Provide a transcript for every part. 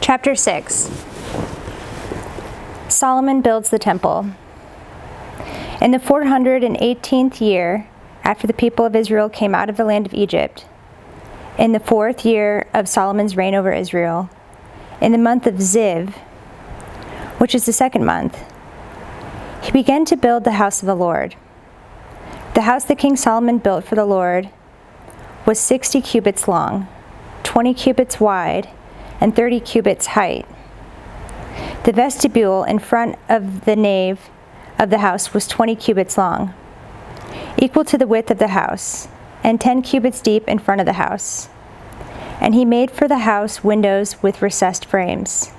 Chapter 6. Solomon builds the temple. In the 418th year, after the people of Israel came out of the land of Egypt, in the 4th year of Solomon's reign over Israel, in the month of Ziv, which is the 2nd month, he began to build the house of the Lord. The house that King Solomon built for the Lord was 60 cubits long, 20 cubits wide, and 30 cubits height. The vestibule in front of the nave of the house was 20 cubits long, equal to the width of the house, and 10 cubits deep in front of the house. And he made for the house windows with recessed frames.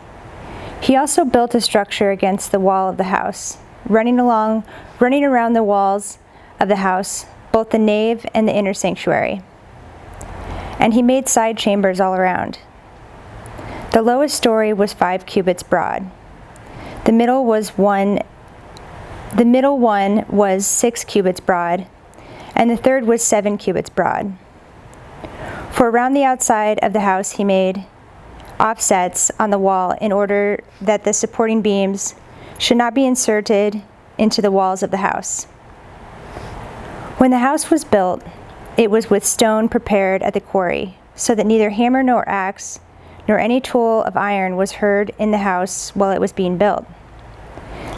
He also built a structure against the wall of the house, running around the walls of the house, both the nave and the inner sanctuary. And he made side chambers all around. The lowest story was 5 cubits broad. The middle one was 6 cubits broad, and the third was 7 cubits broad. For around the outside of the house he made offsets on the wall in order that the supporting beams should not be inserted into the walls of the house. When the house was built, it was with stone prepared at the quarry, so that neither hammer nor axe nor any tool of iron was heard in the house while it was being built.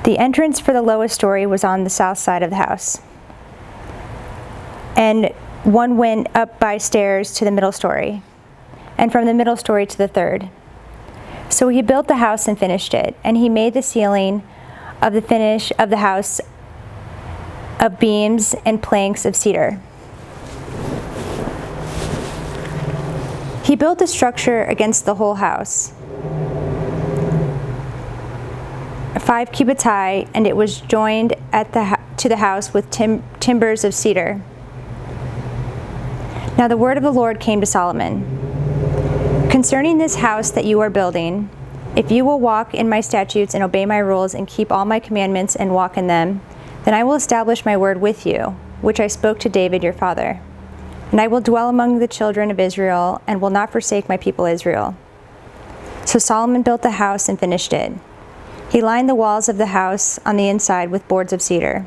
The entrance for the lowest story was on the south side of the house, and one went up by stairs to the middle story, and from the middle story to the third. So he built the house and finished it, and he made the ceiling of the finish of the house of beams and planks of cedar. He built a structure against the whole house, 5 cubits high, and it was joined to the house with timbers of cedar. Now the word of the Lord came to Solomon. Concerning this house that you are building, if you will walk in my statutes and obey my rules and keep all my commandments and walk in them, then I will establish my word with you, which I spoke to David your father. And I will dwell among the children of Israel and will not forsake my people Israel. So Solomon built the house and finished it. He lined the walls of the house on the inside with boards of cedar.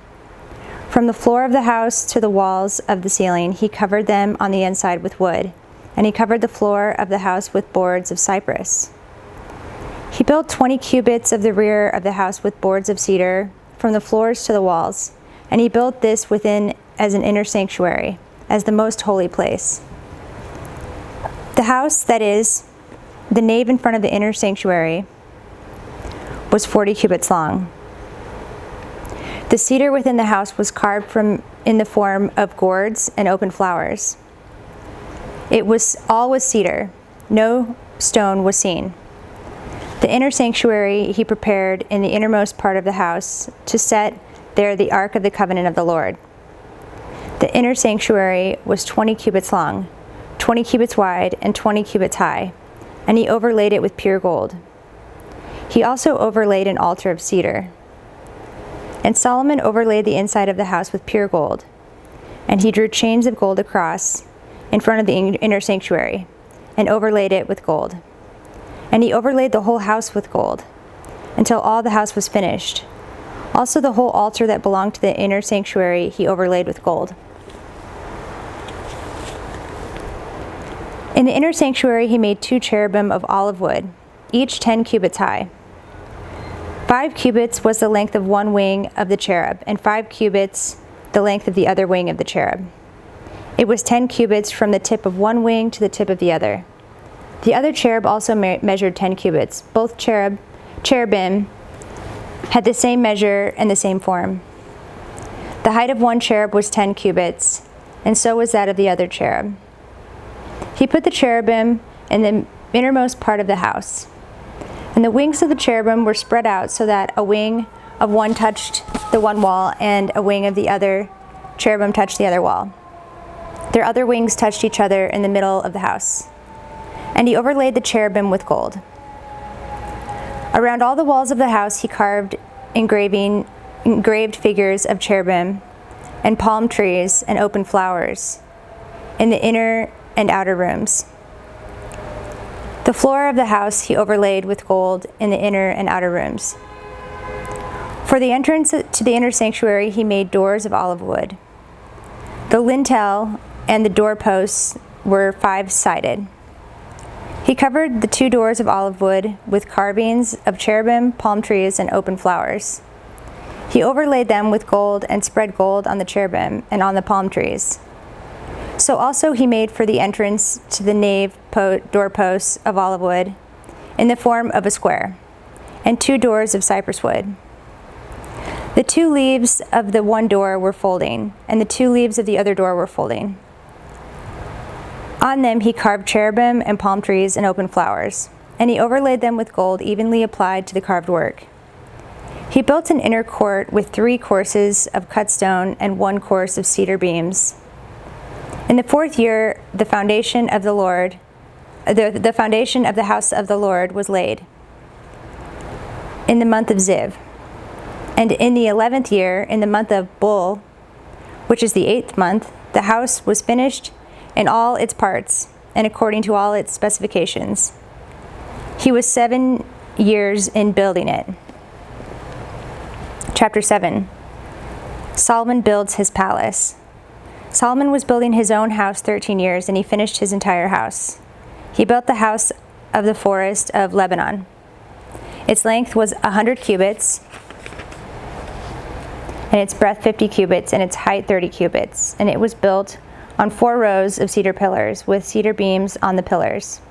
From the floor of the house to the walls of the ceiling, he covered them on the inside with wood, and he covered the floor of the house with boards of cypress. He built 20 cubits of the rear of the house with boards of cedar from the floors to the walls, and he built this within as an inner sanctuary, as the most holy place. The house, that is, the nave in front of the inner sanctuary, was 40 cubits long. The cedar within the house was carved in the form of gourds and open flowers. It was all with cedar. No stone was seen. The inner sanctuary he prepared in the innermost part of the house to set there the ark of the covenant of the Lord. The inner sanctuary was 20 cubits long, 20 cubits wide, and 20 cubits high, and he overlaid it with pure gold. He also overlaid an altar of cedar. And Solomon overlaid the inside of the house with pure gold, and he drew chains of gold across in front of the inner sanctuary, and overlaid it with gold. And he overlaid the whole house with gold, until all the house was finished. Also the whole altar that belonged to the inner sanctuary he overlaid with gold. In the inner sanctuary he made 2 cherubim of olive wood, each 10 cubits high. 5 cubits was the length of one wing of the cherub, and 5 cubits the length of the other wing of the cherub. It was 10 cubits from the tip of one wing to the tip of the other. The other cherub also measured 10 cubits. Both cherubim had the same measure and the same form. The height of one cherub was 10 cubits, and so was that of the other cherub. He put the cherubim in the innermost part of the house, and the wings of the cherubim were spread out so that a wing of one touched the one wall and a wing of the other cherubim touched the other wall. Their other wings touched each other in the middle of the house. And he overlaid the cherubim with gold. Around all the walls of the house he carved engraved figures of cherubim and palm trees and open flowers in the inner and outer rooms. The floor of the house he overlaid with gold in the inner and outer rooms. For the entrance to the inner sanctuary, he made doors of olive wood. The lintel and the doorposts were 5-sided. He covered the 2 doors of olive wood with carvings of cherubim, palm trees, and open flowers. He overlaid them with gold and spread gold on the cherubim and on the palm trees. So also he made for the entrance to the nave doorposts of olive wood in the form of a square, and 2 doors of cypress wood. The 2 leaves of the one door were folding, and the 2 leaves of the other door were folding. On them he carved cherubim and palm trees and open flowers, and he overlaid them with gold evenly applied to the carved work. He built an inner court with 3 courses of cut stone and 1 course of cedar beams. In the 4th year, the foundation of the house of the Lord was laid in the month of Ziv. And in the 11th year, in the month of Bul, which is the 8th month, the house was finished in all its parts and according to all its specifications. He was 7 years in building it. Chapter 7. Solomon builds his palace. Solomon was building his own house 13 years, and he finished his entire house. He built the house of the forest of Lebanon. Its length was 100 cubits, and its breadth 50 cubits, and its height 30 cubits. And it was built on 4 rows of cedar pillars, with cedar beams on the pillars.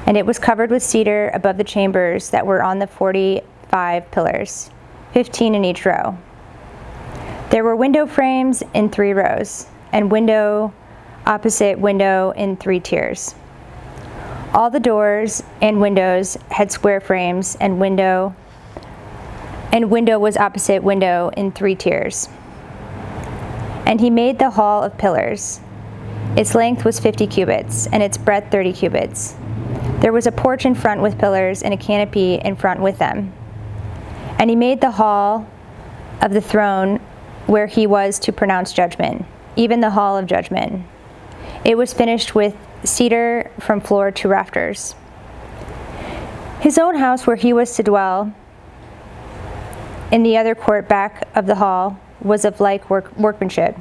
And it was covered with cedar above the chambers that were on the 45 pillars, 15 in each row. There were window frames in 3 rows, and window opposite window in 3 tiers. All the doors and windows had square frames, and window was opposite window in 3 tiers. And he made the hall of pillars. Its length was 50 cubits, and its breadth 30 cubits. There was a porch in front with pillars, and a canopy in front with them. And he made the hall of the throne where he was to pronounce judgment, even the hall of judgment. It was finished with cedar from floor to rafters. His own house where he was to dwell in the other court back of the hall was of like workmanship.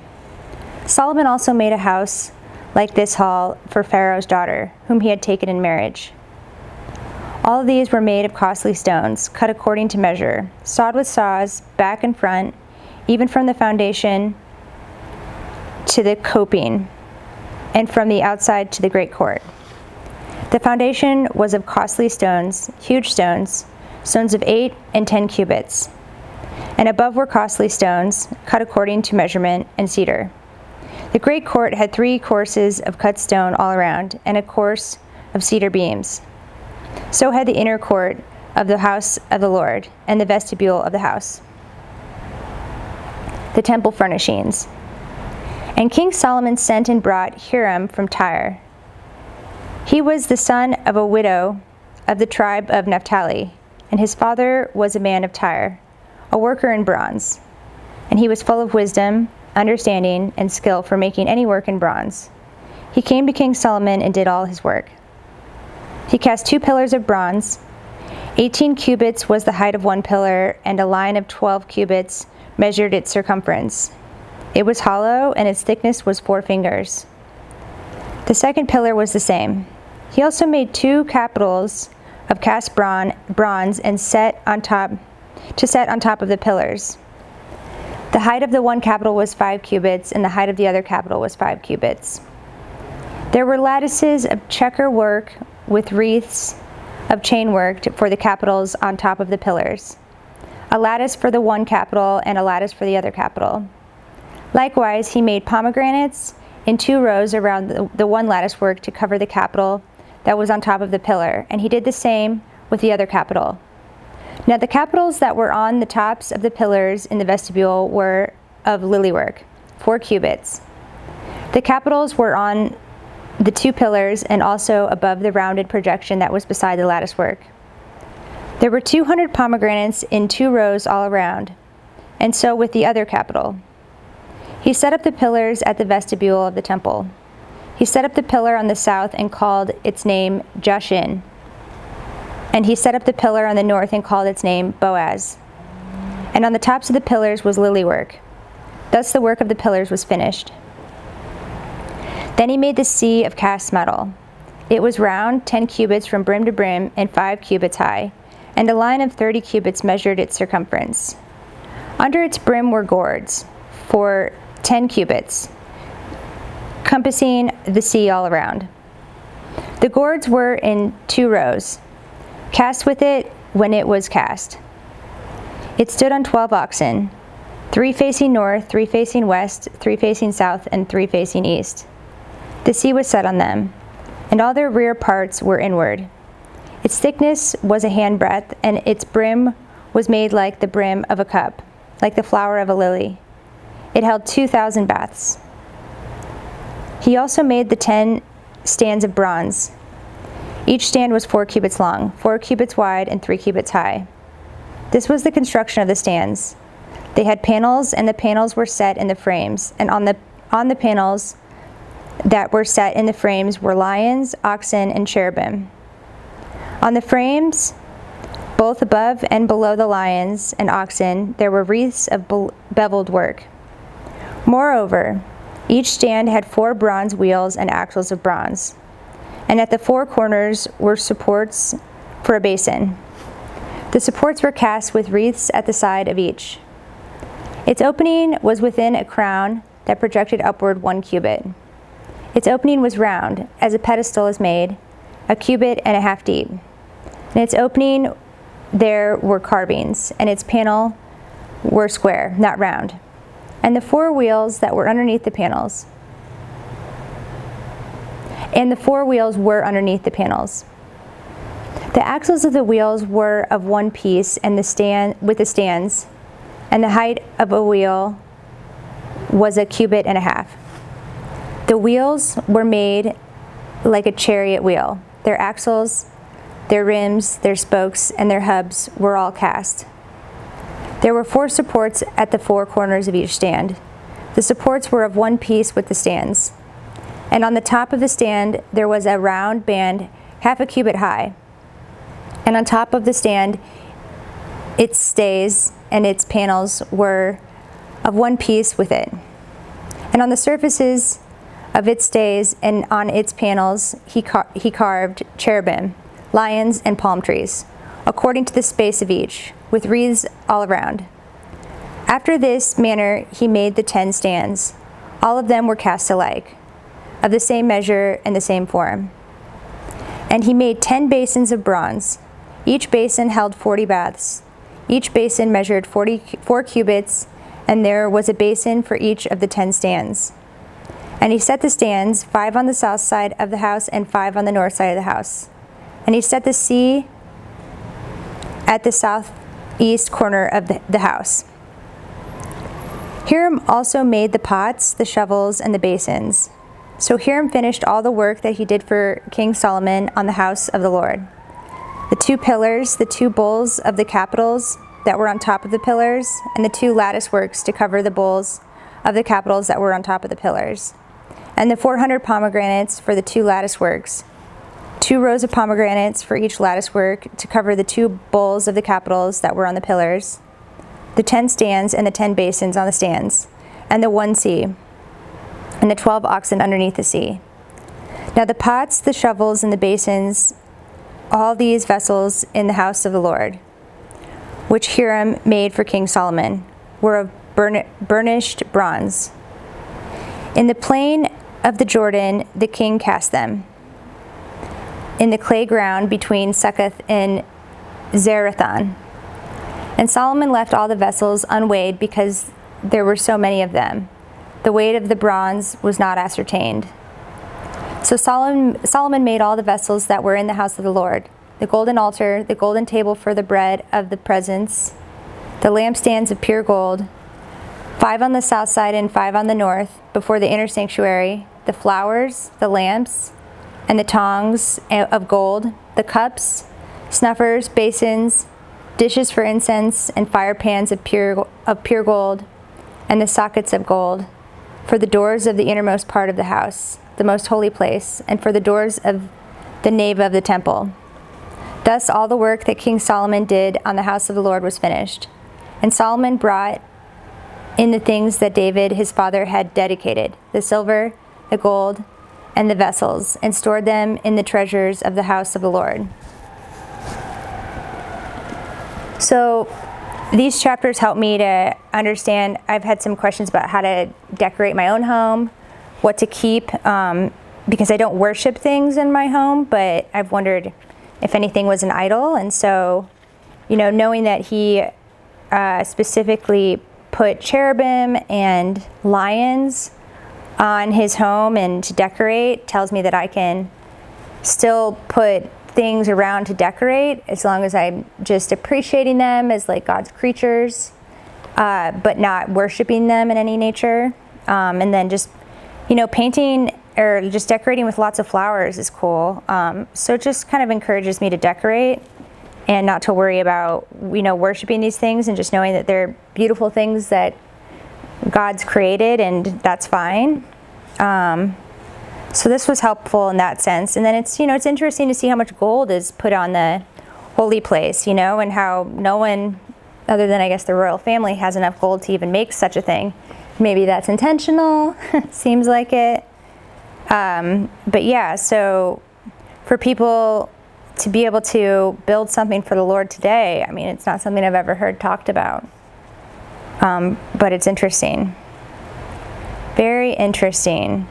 Solomon also made a house like this hall for Pharaoh's daughter, whom he had taken in marriage. All of these were made of costly stones, cut according to measure, sawed with saws, back and front, even from the foundation to the coping, and from the outside to the great court. The foundation was of costly stones, huge stones, stones of 8 and 10 cubits. And above were costly stones, cut according to measurement, and cedar. The great court had 3 courses of cut stone all around, and a course of cedar beams. So had the inner court of the house of the Lord, and the vestibule of the house. The temple furnishings. And King Solomon sent and brought Hiram from Tyre. He was the son of a widow of the tribe of Naphtali, and his father was a man of Tyre, a worker in bronze. And he was full of wisdom, understanding, and skill for making any work in bronze. He came to King Solomon and did all his work. He cast 2 pillars of bronze. 18 cubits was the height of one pillar, and a line of 12 cubits measured its circumference. It was hollow, and its thickness was 4 fingers. The second pillar was the same. He also made 2 capitals of cast bronze and set on top of the pillars. The height of the one capital was 5 cubits, and the height of the other capital was 5 cubits. There were lattices of checker work with wreaths of chain work for the capitals on top of the pillars, a lattice for the one capital and a lattice for the other capital. Likewise, he made pomegranates in 2 rows around the one lattice work to cover the capital that was on top of the pillar, and he did the same with the other capital. Now the capitals that were on the tops of the pillars in the vestibule were of lily work, 4 cubits. The capitals were on the 2 pillars and also above the rounded projection that was beside the lattice work. There were 200 pomegranates in 2 rows all around, and so with the other capital. He set up the pillars at the vestibule of the temple. He set up the pillar on the south and called its name Jashin, And he set up the pillar on the north and called its name Boaz. And on the tops of the pillars was lily work. Thus the work of the pillars was finished. Then he made the sea of cast metal. It was round, 10 cubits from brim to brim, and 5 cubits high, and a line of 30 cubits measured its circumference. Under its brim were gourds, for 10 cubits, compassing the sea all around. The gourds were in 2 rows, cast with it when it was cast. It stood on 12 oxen, 3 facing north, 3 facing west, 3 facing south, and 3 facing east. The sea was set on them, and all their rear parts were inward. Its thickness was a handbreadth, and its brim was made like the brim of a cup, like the flower of a lily. It held 2,000 baths. He also made the 10 stands of bronze. Each stand was 4 cubits long, 4 cubits wide, and 3 cubits high. This was the construction of the stands. They had panels, and the panels were set in the frames, and on the panels that were set in the frames were lions, oxen, and cherubim. On the frames, both above and below the lions and oxen, there were wreaths of beveled work. Moreover, each stand had 4 bronze wheels and axles of bronze, and at the 4 corners were supports for a basin. The supports were cast with wreaths at the side of each. Its opening was within a crown that projected upward 1 cubit. Its opening was round, as a pedestal is made, 1.5 cubits deep. In its opening there were carvings, and its panel were square, not round, and the 4 wheels that were underneath the panels. And the 4 wheels were underneath the panels. The axles of the wheels were of 1 piece, and with the stands, and the height of a wheel was 1.5 cubits. The wheels were made like a chariot wheel. Their axles, their rims, their spokes, and their hubs were all cast. There were 4 supports at the 4 corners of each stand. The supports were of 1 piece with the stands. And on the top of the stand there was a round band 1/2 cubit high. And on top of the stand, its stays and its panels were of 1 piece with it. And on the surfaces of its stays and on its panels he carved cherubim, lions, and palm trees, according to the space of each, with wreaths all around. After this manner he made the 10 stands. All of them were cast alike, of the same measure and the same form. And he made 10 basins of bronze. Each basin held 40 baths. Each basin measured 4 cubits, and there was a basin for each of the 10 stands. And he set the stands, 5 on the south side of the house and 5 on the north side of the house. And he set the sea at the southeast corner of the house. Hiram also made the pots, the shovels, and the basins. So Hiram finished all the work that he did for King Solomon on the house of the Lord. The 2 pillars, the 2 bowls of the capitals that were on top of the pillars, and the 2 lattice works to cover the bowls of the capitals that were on top of the pillars, and the 400 pomegranates for the 2 lattice works, 2 rows of pomegranates for each lattice work to cover the 2 bowls of the capitals that were on the pillars, the 10 stands and the 10 basins on the stands, and the 1 sea, and the 12 oxen underneath the sea. Now the pots, the shovels, and the basins, all these vessels in the house of the Lord, which Hiram made for King Solomon, were of burnished bronze. In the plain of the Jordan the king cast them, in the clay ground between Succoth and Zarethan. And Solomon left all the vessels unweighed because there were so many of them. The weight of the bronze was not ascertained. So Solomon made all the vessels that were in the house of the Lord: the golden altar, the golden table for the bread of the presence, the lampstands of pure gold, 5 on the south side and 5 on the north, before the inner sanctuary, the flowers, the lamps, and the tongs of gold, the cups, snuffers, basins, dishes for incense, and fire pans of pure gold, and the sockets of gold, for the doors of the innermost part of the house, the most holy place, and for the doors of the nave of the temple. Thus all the work that King Solomon did on the house of the Lord was finished. And Solomon brought in the things that David his father had dedicated, the silver, the gold, and the vessels, and stored them in the treasures of the house of the Lord. So these chapters help me to understand. I've had some questions about how to decorate my own home, what to keep, because I don't worship things in my home, but I've wondered if anything was an idol. And so, knowing that he specifically put cherubim and lions on his home and to decorate tells me that I can still put things around to decorate as long as I'm just appreciating them as like God's creatures, but not worshiping them in any nature. And then just, painting or just decorating with lots of flowers is cool. So it just kind of encourages me to decorate and not to worry about, worshiping these things, and just knowing that they're beautiful things that God's created, and that's fine. So this was helpful in that sense. And then it's interesting to see how much gold is put on the holy place, and how no one other than I guess the royal family has enough gold to even make such a thing. Maybe that's intentional. Seems like it. But yeah, so for people to be able to build something for the Lord today, it's not something I've ever heard talked about. But it's interesting. Very interesting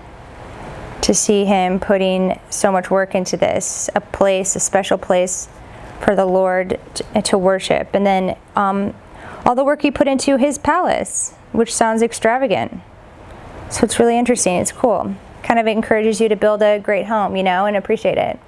to see him putting so much work into this, a special place for the Lord to worship. And then all the work he put into his palace, which sounds extravagant. So it's really interesting. It's cool. Kind of encourages you to build a great home, and appreciate it.